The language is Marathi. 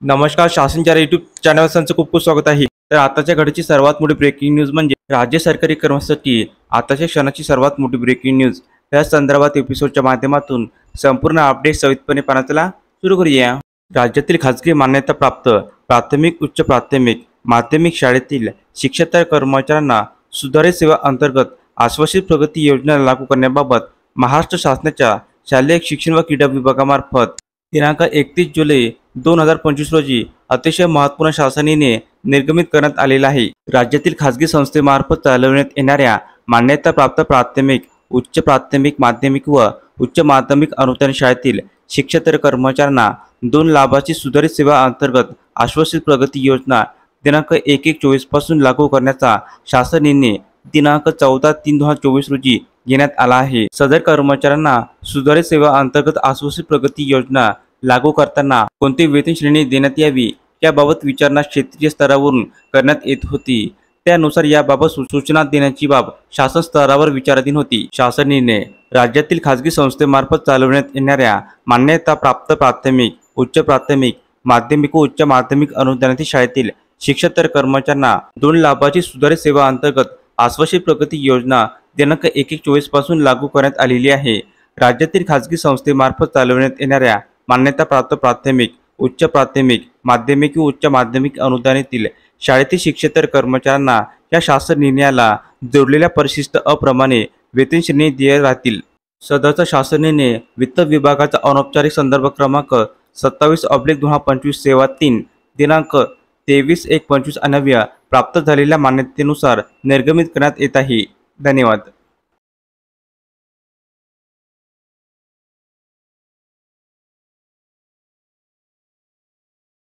नमस्कार. शासनच्या यूट्यूब चॅनलवर तुमचं खूप खूप स्वागत आहे. तर आताच्या घडीची सर्वात मोठी ब्रेकिंग न्यूज म्हणजे राज्य सरकारी कर्मचाऱ्यांसाठी आताच्या क्षणाची सर्वात मोठी ब्रेकिंग न्यूज. या संदर्भात एपिसोडच्या माध्यमातून संपूर्ण अपडेट सविस्तरपणे पाहण्याला सुरू करूया. राज्यातील खाजगी मान्यताप्राप्त प्राथमिक, उच्च प्राथमिक, माध्यमिक शाळेतील शिक्षकेतर कर्मचाऱ्यांना सुधारित सेवा अंतर्गत आश्वासित प्रगती योजना लागू करण्याबाबत महाराष्ट्र शासनाच्या शालेय शिक्षण व क्रीडा विभागामार्फत दिनांक 31 जुलै 2025 रोजी अतिशय महत्त्वपूर्ण शासनाने निर्गमित करण्यात आलेला आहे. राज्यातील खाजगी संस्थेमार्फत चालवण्यात येणाऱ्या मान्यताप्राप्त प्राथमिक, उच्च प्राथमिक, माध्यमिक व उच्च माध्यमिक अनुदानित शाळेतील शिक्षकेतर कर्मचाऱ्यांना 2 लाभाची सुधारित सेवा अंतर्गत आश्वासित प्रगती योजना दिनांक 1/1/24 पासून लागू करण्याचा शासन निर्णय दिनांक 14/3/2024 रोजी घेण्यात आला आहे. सदर कर्मचाऱ्यांना सुधारित सेवा अंतर्गत आश्वासित प्रगती योजना लागू करताना कोणती वेतन श्रेणी देण्यात यावी याबाबत विचारणा क्षेत्रीय स्तरावरून करण्यात येत होती. त्यानुसार याबाबत सूचना देण्याची बाब शासन स्तरावर विचाराधीन होती. शासन निर्णय. राज्यातील खाजगी संस्थेमार्फत चालवण्यात येणाऱ्या मान्यताप्राप्त प्राथमिक, उच्च प्राथमिक, माध्यमिक व उच्च माध्यमिक अनुदानित शाळेतील शिक्षकेतर कर्मचाऱ्यांना 2 लाभाची सुधारित सेवा अंतर्गत आश्वासित प्रगती योजना दिनांक 1/1/24 पासून लागू करण्यात आलेली आहे. राज्यातील खाजगी संस्थेमार्फत चालवण्यात येणाऱ्या मान्यताप्राप्त प्राथमिक, उच्च प्राथमिक, माध्यमिक व उच्च माध्यमिक अनुदानित शाळेतील शिक्षकेतर कर्मचाऱ्यांना या शासन निर्णयाला जोडलेल्या परिशिष्ट अप्रमाणे वेतन श्रेणी देय राहतील. सदरचा शासन निर्णय वित्त विभागाचा अनौपचारिक संदर्भ क्रमांक 27/2025 सेवा 3 दिनांक 23/1/25 अन्वये प्राप्त झालेल्या मान्यतेनुसार निर्गमित करण्यात येत आहे. धन्यवाद.